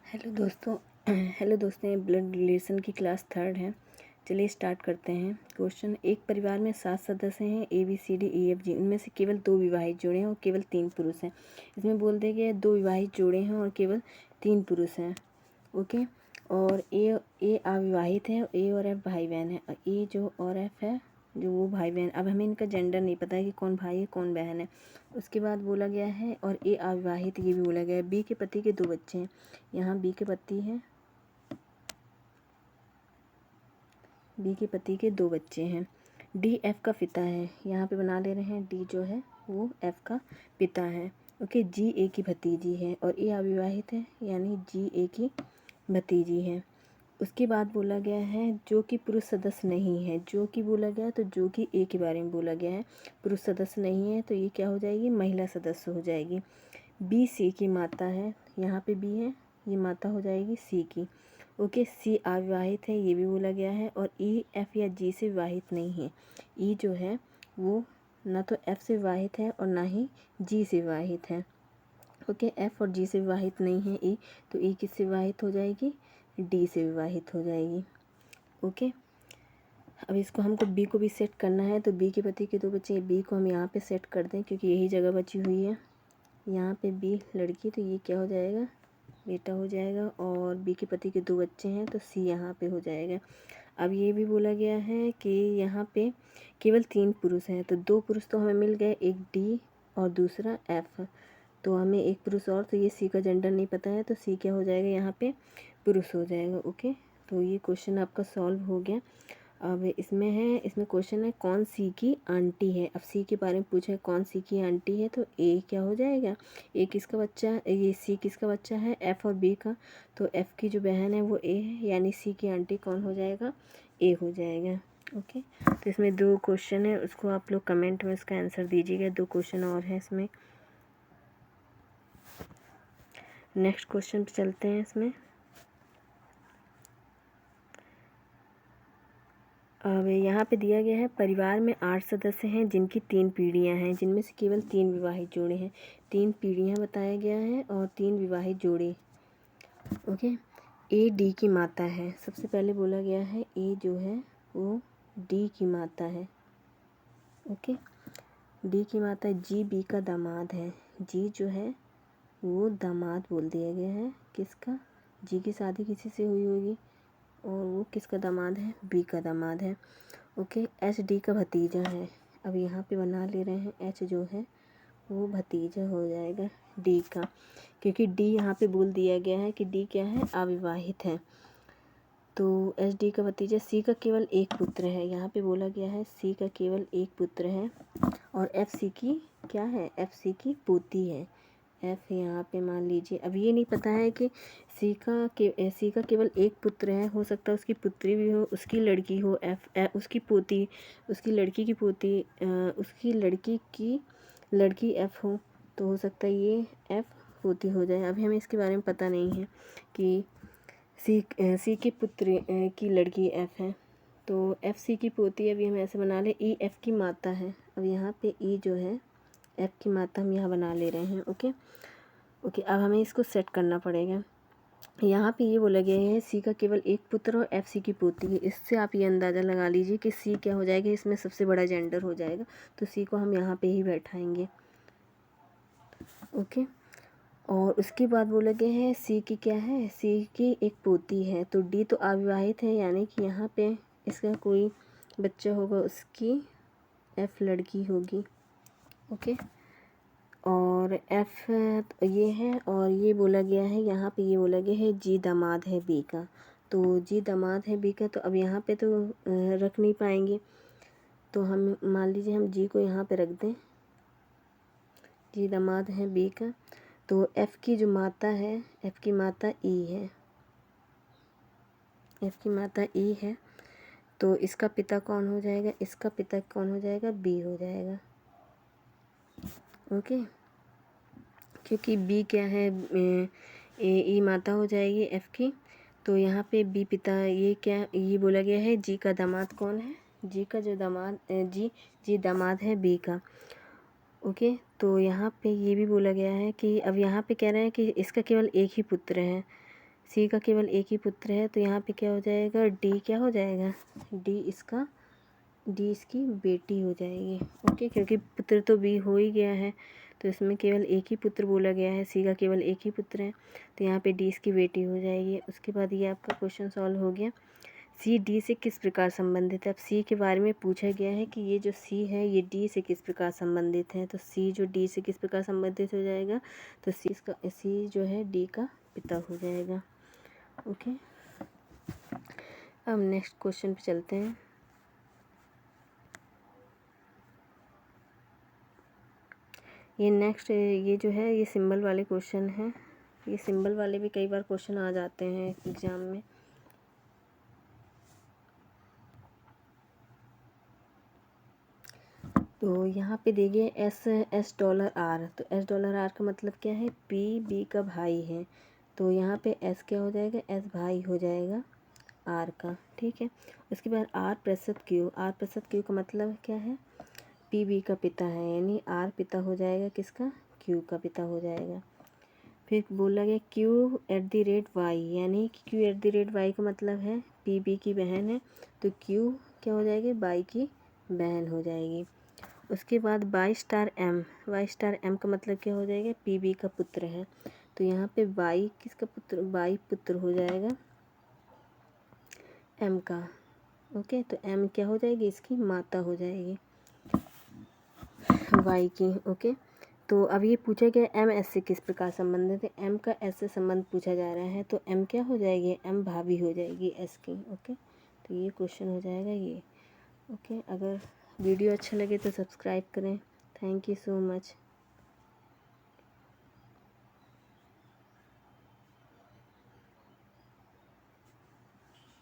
Hello दोस्तों, ये blood relation की क्लास 3 है। चलिए स्टार्ट करते हैं। क्वेश्चन, एक परिवार में 7 सदस्य हैं ABCDEFG। इनमें से केवल 2 विवाहित जोड़े हैं और केवल 3 पुरुष हैं। इसमें बोल दिया गया है 2 विवाहित जोड़े हैं और केवल 3 पुरुष हैं। ओके, और ए अविवाहित है, ए और एफ भाई बहन है। ए जो और एफ है जो वो भाई बहन। अब हमें इनका जेंडर नहीं पता है कि कौन भाई है कौन बहन है। उसके बाद बोला गया है, और ए अविवाहित, ये भी बोला गया है। बी के पति के 2 बच्चे हैं। यहाँ बी के पति हैं, बी के पति के 2 बच्चे हैं। डी एफ का पिता है, यहाँ पे बना ले रहे हैं। डी जो है वो एफ का पिता है। ओके, जी ए की भतीजी है और ए अविवाहित है, यानी जी ए की भतीजी है। उसके बाद बोला गया है जो कि पुरुष सदस्य नहीं है। जो कि बोला गया तो जो कि ए के बारे में बोला गया है, पुरुष सदस्य नहीं है, तो ये क्या हो जाएगी, महिला सदस्य हो जाएगी। बी सी की माता है, यहाँ पे बी है, ये माता हो जाएगी सी की। ओके, सी अविवाहित है, ये भी बोला गया है। और ई एफ या जी से विवाहित नहीं है। ई जो है वो ना तो एफ से विवाहित है और ना ही जी से विवाहित है। ओके, एफ और जी से विवाहित नहीं है ई, तो ई किससे विवाहित हो जाएगी, डी से विवाहित हो जाएगी। ओके, अब इसको हमको बी को भी सेट करना है, तो बी के पति के 2 बच्चे, बी को हम यहाँ पे सेट कर दें क्योंकि यही जगह बची हुई है। यहाँ पे बी लड़की, तो ये क्या हो जाएगा, बेटा हो जाएगा। और बी के पति के 2 बच्चे हैं, तो सी यहाँ पे हो जाएगा। अब ये भी बोला गया है कि यहाँ पे केवल 3 पुरुष हैं, तो 2 पुरुष तो हमें मिल गए, एक डी और दूसरा एफ। तो हमें एक पुरुष और, तो ये सी का जेंडर नहीं पता है, तो सी क्या हो जाएगा, यहाँ पे पुरुष हो जाएगा। ओके, तो ये क्वेश्चन आपका सॉल्व हो गया। अब इसमें क्वेश्चन है कौन सी की आंटी है। अब सी के बारे में पूछा है कौन सी की आंटी है, तो ए क्या हो जाएगा, ए किसका बच्चा है, ये सी किसका बच्चा है, एफ और बी का। तो एफ की जो बहन है वो ए है, यानी सी की आंटी कौन हो जाएगा, ए हो जाएगा। ओके, तो इसमें 2 क्वेश्चन है, उसको आप लोग कमेंट में उसका आंसर दीजिएगा। 2 क्वेश्चन और है इसमें। नेक्स्ट क्वेश्चन पे चलते हैं। इसमें अब यहाँ पे दिया गया है परिवार में 8 सदस्य हैं जिनकी 3 पीढ़ियाँ हैं, जिनमें से केवल 3 विवाहित जोड़े हैं। 3 पीढ़ियाँ बताया गया है और 3 विवाहित जोड़े। ओके, ए डी की माता है। सबसे पहले बोला गया है ए जो है वो डी की माता है। ओके, डी की माता है। जी बी का दामाद है। जी जो है वो दामाद बोल दिया गया है, किसका, जी की शादी किसी से हुई होगी और वो किसका दामाद है, बी का दामाद है। ओके, एच डी का भतीजा है। अब यहाँ पे बना ले रहे हैं, एच जो है वो भतीजा हो जाएगा डी का, क्योंकि डी यहाँ पे बोल दिया गया है कि डी क्या है, अविवाहित है। तो एच डी का भतीजा। सी का केवल एक पुत्र है, यहाँ पे बोला गया है सी का केवल एक पुत्र है। और एफ सी की क्या है, एफ सी की पोती है। एफ यहाँ पे मान लीजिए, अब ये नहीं पता है कि सी का केवल एक पुत्र है, हो सकता है उसकी पुत्री भी हो, उसकी लड़की हो, उसकी पोती, उसकी लड़की की पोती, उसकी लड़की की लड़की एफ हो, तो हो सकता है ये एफ पोती हो जाए। अभी हमें इसके बारे में पता नहीं है कि सी की पुत्री की लड़की एफ है, तो एफ सी की पोती। अभी हम ऐसे बना ले, ई एफ की माता है। अब यहाँ पे ई जो है एफ की माता हम यहाँ बना ले रहे हैं। ओके, अब हमें इसको सेट करना पड़ेगा। यहाँ पे ये बोला गया है सी का केवल एक पुत्र और एफ सी की पोती है। इससे आप ये अंदाज़ा लगा लीजिए कि सी क्या हो जाएगा, इसमें सबसे बड़ा जेंडर हो जाएगा, तो सी को हम यहाँ पे ही बैठाएंगे। ओके, और उसके बाद बोला गया है सी की क्या है, सी की एक पोती है। तो डी तो अविवाहित है, यानी कि यहाँ पे इसका कोई बच्चा होगा, उसकी एफ लड़की होगी। ओके, और एफ ये है, और ये बोला गया है यहाँ पे, ये बोला गया है जी दामाद है बी का। तो जी दामाद है बी का, तो अब यहाँ पे तो रख नहीं पाएंगे, तो हम मान लीजिए हम जी को यहाँ पे रख दें, जी दामाद है बी का। तो एफ की जो माता है, एफ की माता ई है, एफ की माता ई है, तो इसका पिता कौन हो जाएगा, इसका पिता कौन हो जाएगा, बी हो जाएगा। ओके, क्योंकि बी क्या है, ई माता हो जाएगी एफ की, तो यहाँ पे बी पिता। ये क्या, ये बोला गया है जी का दामाद कौन है, जी का जो दामाद, जी दामाद है बी का। ओके, तो यहाँ पे ये भी बोला गया है कि अब यहाँ पे कह रहे हैं कि इसका केवल एक ही पुत्र है, सी का केवल एक ही पुत्र है, तो यहाँ पे क्या हो जाएगा, डी क्या हो जाएगा, डी इसकी बेटी हो जाएगी। ओके, क्योंकि पुत्र तो बी हो ही गया है, तो इसमें केवल एक ही पुत्र बोला गया है, सी का केवल एक ही पुत्र है, तो यहाँ पे डी इसकी बेटी हो जाएगी। उसके बाद ये आपका क्वेश्चन सॉल्व हो गया। सी डी से किस प्रकार संबंधित है। अब सी के बारे में पूछा गया है कि ये जो सी है ये डी से किस प्रकार संबंधित है, तो सी जो डी से किस प्रकार संबंधित हो जाएगा, तो सी जो है डी का पिता हो जाएगा। ओके, अब नेक्स्ट क्वेश्चन पे चलते हैं। ये जो है ये सिंबल वाले क्वेश्चन हैं। ये सिंबल वाले भी कई बार क्वेश्चन आ जाते हैं एग्ज़ाम में। तो यहाँ पे देखिए एस डॉलर आर, तो एस डॉलर आर का मतलब क्या है, पी बी का भाई है, तो यहाँ पे एस क्या हो जाएगा, एस भाई हो जाएगा आर का। ठीक है, उसके बाद आर प्रतिशत क्यू का मतलब क्या है, पी बी का पिता है, यानी आर पिता हो जाएगा किसका, क्यू का पिता हो जाएगा। फिर बोला गया Q at the rate Y, यानी Q at the rate Y का मतलब है पी बी की बहन है, तो क्यू क्या हो जाएगी, वाई की बहन हो जाएगी। उसके बाद वाई स्टार एम का मतलब क्या हो जाएगा, पी बी का पुत्र है, तो यहाँ पे वाई किसका पुत्र, वाई पुत्र हो जाएगा एम का। ओके, तो एम क्या हो जाएगी, इसकी माता हो जाएगी वाई की। ओके, तो अब ये पूछा गया एम एस से किस प्रकार संबंधित है, एम का एस से संबंध पूछा जा रहा है, तो एम क्या हो जाएगी, एम भाभी हो जाएगी एस की। ओके, तो ये क्वेश्चन हो जाएगा ये। ओके, अगर वीडियो अच्छा लगे तो सब्सक्राइब करें। Thank you so much.